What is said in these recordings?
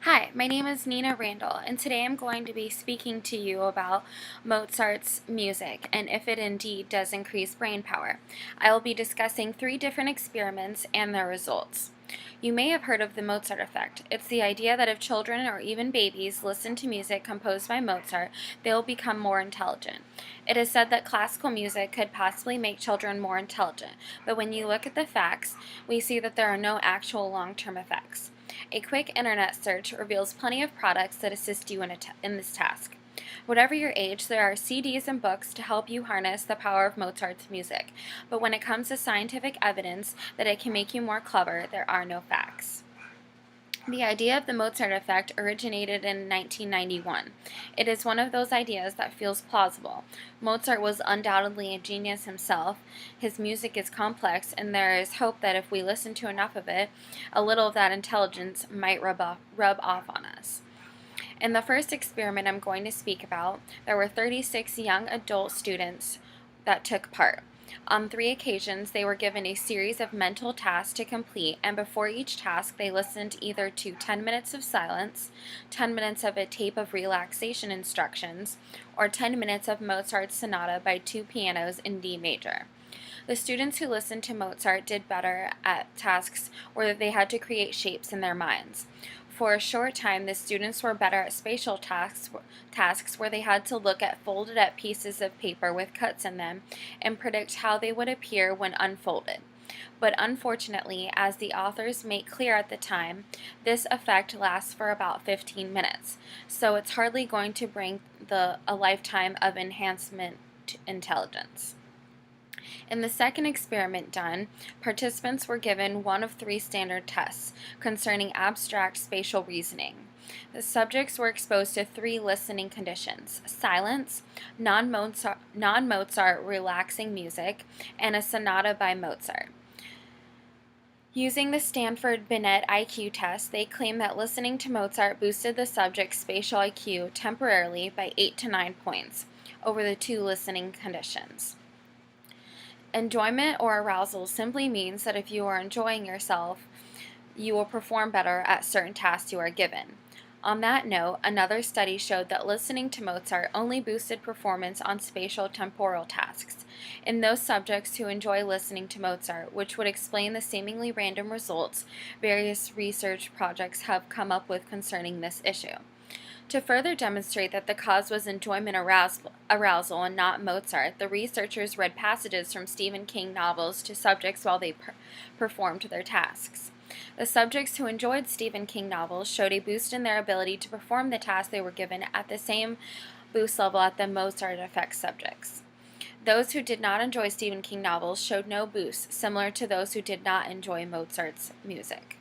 Hi, my name is Nina Randall, and today I'm going to be speaking to you about Mozart's music and if it indeed does increase brain power. I will be discussing 3 different experiments and their results. You may have heard of the Mozart effect. It's the idea that if children or even babies listen to music composed by Mozart, they will become more intelligent. It is said that classical music could possibly make children more intelligent, but when you look at the facts, we see that there are no actual long-term effects. A quick internet search reveals plenty of products that assist you in this task. Whatever your age, there are CDs and books to help you harness the power of Mozart's music. But when it comes to scientific evidence that it can make you more clever, there are no facts. The idea of the Mozart effect originated in 1991. It is one of those ideas that feels plausible. Mozart was undoubtedly a genius himself. His music is complex, and there is hope that if we listen to enough of it, a little of that intelligence might rub off on us. In the first experiment I'm going to speak about, there were 36 young adult students that took part. On 3 occasions, they were given a series of mental tasks to complete, and before each task, they listened either to 10 minutes of silence, 10 minutes of a tape of relaxation instructions, or 10 minutes of Mozart's sonata by 2 pianos in D major. The students who listened to Mozart did better at tasks where they had to create shapes in their minds. For a short time, the students were better at spatial tasks where they had to look at folded up pieces of paper with cuts in them and predict how they would appear when unfolded. But unfortunately, as the authors make clear at the time, this effect lasts for about 15 minutes, so it's hardly going to bring a lifetime of enhancement to intelligence. In the second experiment done, participants were given one of 3 standard tests concerning abstract spatial reasoning. The subjects were exposed to 3 listening conditions: silence, non-Mozart relaxing music, and a sonata by Mozart. Using the Stanford Binet IQ test, they claim that listening to Mozart boosted the subject's spatial IQ temporarily by 8 to 9 points over the 2 listening conditions. Enjoyment or arousal simply means that if you are enjoying yourself, you will perform better at certain tasks you are given. On that note, another study showed that listening to Mozart only boosted performance on spatial temporal tasks. In those subjects who enjoy listening to Mozart, which would explain the seemingly random results various research projects have come up with concerning this issue. To further demonstrate that the cause was enjoyment arousal and not Mozart, the researchers read passages from Stephen King novels to subjects while they performed their tasks. The subjects who enjoyed Stephen King novels showed a boost in their ability to perform the task they were given at the same boost level as the Mozart effect subjects. Those who did not enjoy Stephen King novels showed no boost, similar to those who did not enjoy Mozart's music.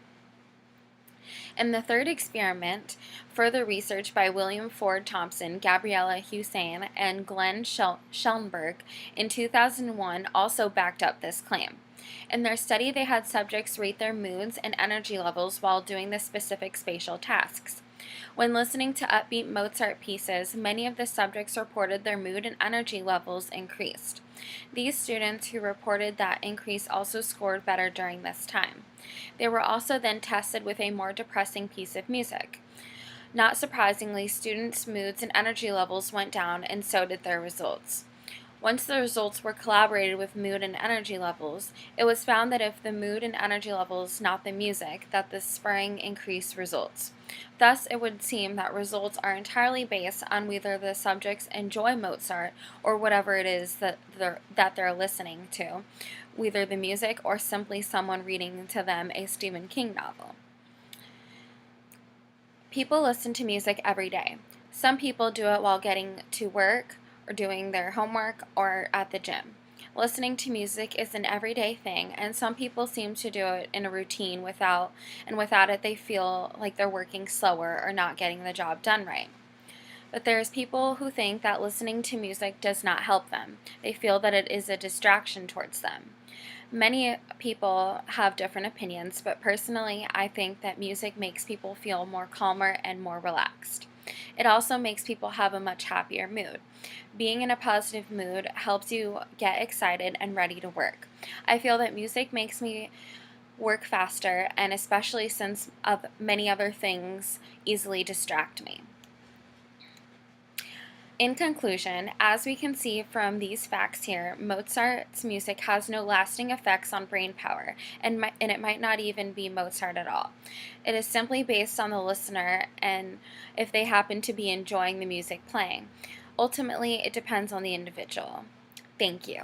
In the third experiment, further research by William Ford Thompson, Gabriela Hussein, and Glenn Schellenberg in 2001 also backed up this claim. In their study, they had subjects rate their moods and energy levels while doing the specific spatial tasks. When listening to upbeat Mozart pieces, many of the subjects reported their mood and energy levels increased. These students who reported that increase also scored better during this time. They were also then tested with a more depressing piece of music. Not surprisingly, students' moods and energy levels went down, and so did their results. Once the results were collaborated with mood and energy levels, it was found that if the mood and energy levels, not the music, that the spurring increased results. Thus, it would seem that results are entirely based on whether the subjects enjoy Mozart or whatever it is that they're listening to, whether the music or simply someone reading to them a Stephen King novel. People listen to music every day. Some people do it while getting to work, or doing their homework, or at the gym. Listening to music is an everyday thing, and some people seem to do it in a routine without it they feel like they're working slower or not getting the job done right. But there's people who think that listening to music does not help them. They feel that it is a distraction towards them. Many people have different opinions, but personally, I think that music makes people feel more calmer and more relaxed. It also makes people have a much happier mood. Being in a positive mood helps you get excited and ready to work. I feel that music makes me work faster, and especially since of many other things easily distract me. In conclusion, as we can see from these facts here, Mozart's music has no lasting effects on brain power, and it might not even be Mozart at all. It is simply based on the listener and if they happen to be enjoying the music playing. Ultimately, it depends on the individual. Thank you.